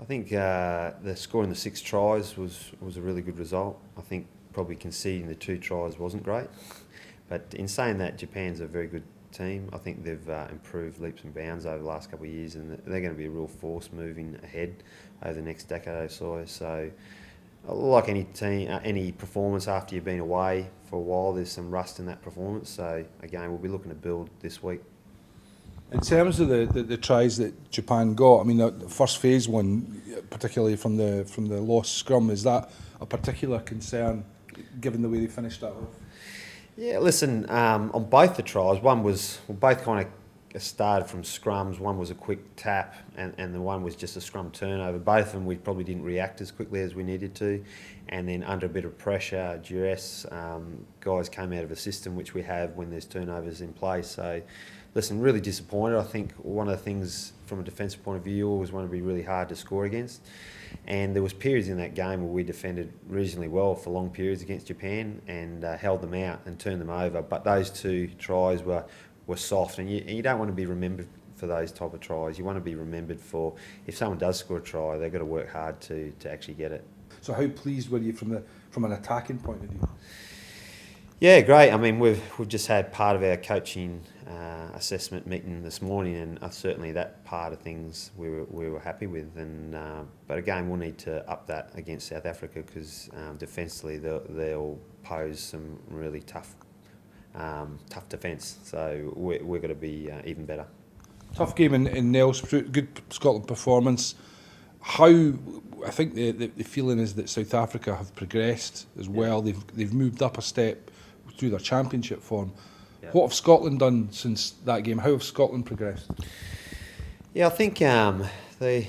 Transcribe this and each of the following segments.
think the scoring the 6 tries was a really good result. I think probably conceding the 2 tries wasn't great. But in saying that, Japan's a very good team. I think they've improved leaps and bounds over the last couple of years, and they're going to be a real force moving ahead over the next decade or so. So, like any team, any performance after you've been away for a while, there's some rust in that performance. So again, we'll be looking to build this week. In terms of the tries that Japan got, I mean, the first phase one, particularly from the lost scrum, is that a particular concern given the way they finished that off? Yeah, listen, on both the tries, both kind of started from scrums. One was a quick tap, and the one was just a scrum turnover. Both of them we probably didn't react as quickly as we needed to, and then under a bit of pressure, duress, guys came out of a system which we have when there's turnovers in place. So, listen, really disappointed. I think one of the things from a defensive point of view, you always want to be really hard to score against. And there was periods in that game where we defended reasonably well for long periods against Japan and held them out and turned them over. But those 2 tries were soft, and you don't want to be remembered for those type of tries. You want to be remembered for, if someone does score a try, they've got to work hard to actually get it. So how pleased were you from an attacking point of view? Yeah, great. I mean, we've just had part of our coaching assessment meeting this morning, and certainly that part of things we were happy with. And but again, we'll need to up that against South Africa because defensively they'll pose some really tough defence. So we're going to be even better. Tough game in Nels, good Scotland performance. How I think the feeling is that South Africa have progressed as well. They've moved up a step through their championship form. Yeah. What have Scotland done since that game? How have Scotland progressed? Yeah, I think the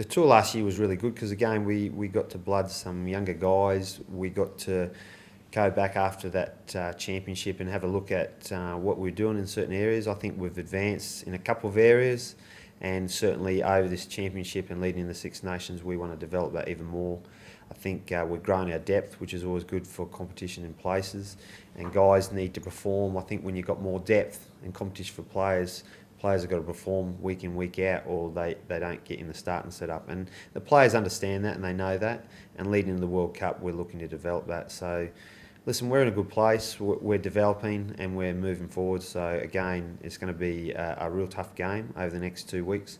tour last year was really good because again we got to blood some younger guys. We got to go back after that championship and have a look at what we're doing in certain areas. I think we've advanced in a couple of areas, and certainly over this championship and leading in the Six Nations, we want to develop that even more. I think we're growing our depth, which is always good for competition in places, and guys need to perform. I think when you've got more depth and competition for players have got to perform week in, week out, or they don't get in the starting setup. And the players understand that and they know that, and leading into the World Cup, we're looking to develop that. So, listen, we're in a good place, we're developing and we're moving forward. So again, it's going to be a real tough game over the next 2 weeks.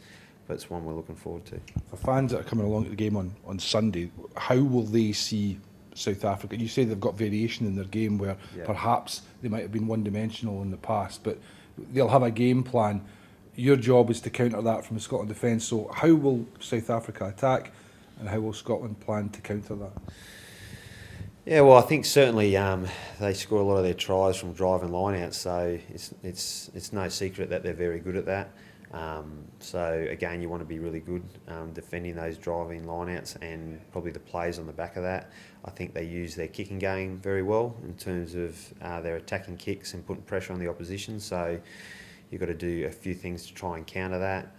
But it's one we're looking forward to. For fans that are coming along to the game on Sunday, how will they see South Africa? You say they've got variation in their game where perhaps they might have been one-dimensional in the past, but they'll have a game plan. Your job is to counter that from the Scotland defence. So how will South Africa attack, and how will Scotland plan to counter that? Yeah, well, I think certainly they score a lot of their tries from driving line-outs, so it's no secret that they're very good at that. So again, you want to be really good defending those driving lineouts and probably the plays on the back of that. I think they use their kicking game very well in terms of their attacking kicks and putting pressure on the opposition. So you've got to do a few things to try and counter that.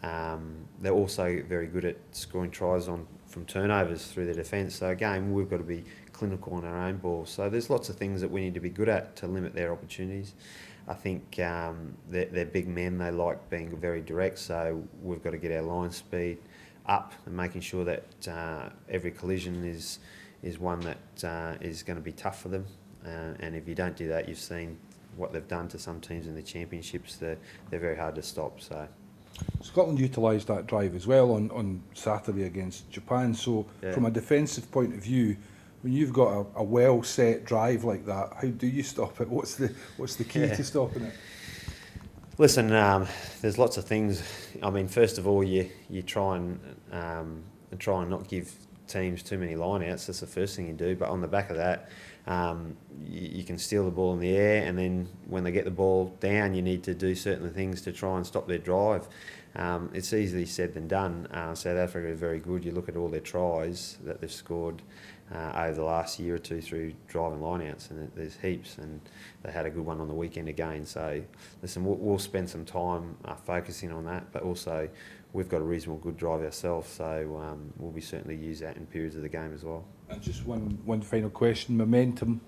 They're also very good at scoring tries from turnovers through their defence. So again, we've got to be clinical on our own ball. So there's lots of things that we need to be good at to limit their opportunities. I think they're big men, they like being very direct, so we've got to get our line speed up and making sure that every collision is one that is going to be tough for them. And if you don't do that, you've seen what they've done to some teams in the championships. They're very hard to stop. So Scotland utilised that drive as well on Saturday against Japan. So from a defensive point of view, when you've got a well-set drive like that, how do you stop it? What's the key to stopping it? Listen, there's lots of things. I mean, first of all, you try and not give teams too many line-outs. That's the first thing you do. But on the back of that, you can steal the ball in the air, and then when they get the ball down, you need to do certain things to try and stop their drive. It's easily said than done. South Africa is very good. You look at all their tries that they've scored over the last year or two through driving lineouts, and there's heaps, and they had a good one on the weekend again. So listen, we'll spend some time focusing on that, but also we've got a reasonable good drive ourselves, so we'll be certainly use that in periods of the game as well. And just one final question, momentum,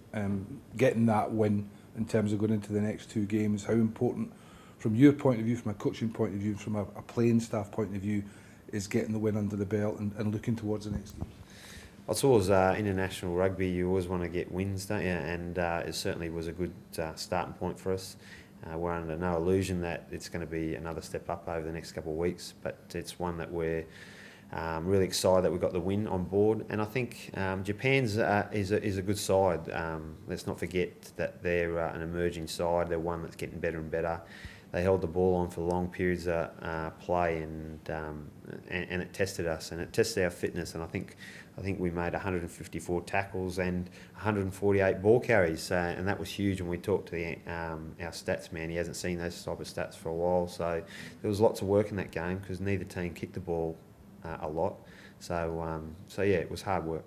getting that win in terms of going into the next 2 games, how important from your point of view, from a coaching point of view, from a playing staff point of view, is getting the win under the belt and looking towards the next game? It's always international rugby. You always want to get wins, don't you? And it certainly was a good starting point for us. We're under no illusion that it's going to be another step up over the next couple of weeks, but it's one that we're really excited that we got the win on board. And I think Japan's is a good side. Let's not forget that they're an emerging side. They're one that's getting better and better. They held the ball on for long periods of play, and it tested us, and it tested our fitness. And I think we made 154 tackles and 148 ball carries, and that was huge. And we talked to our stats man; he hasn't seen those type of stats for a while. So there was lots of work in that game because neither team kicked the ball a lot. So yeah, it was hard work.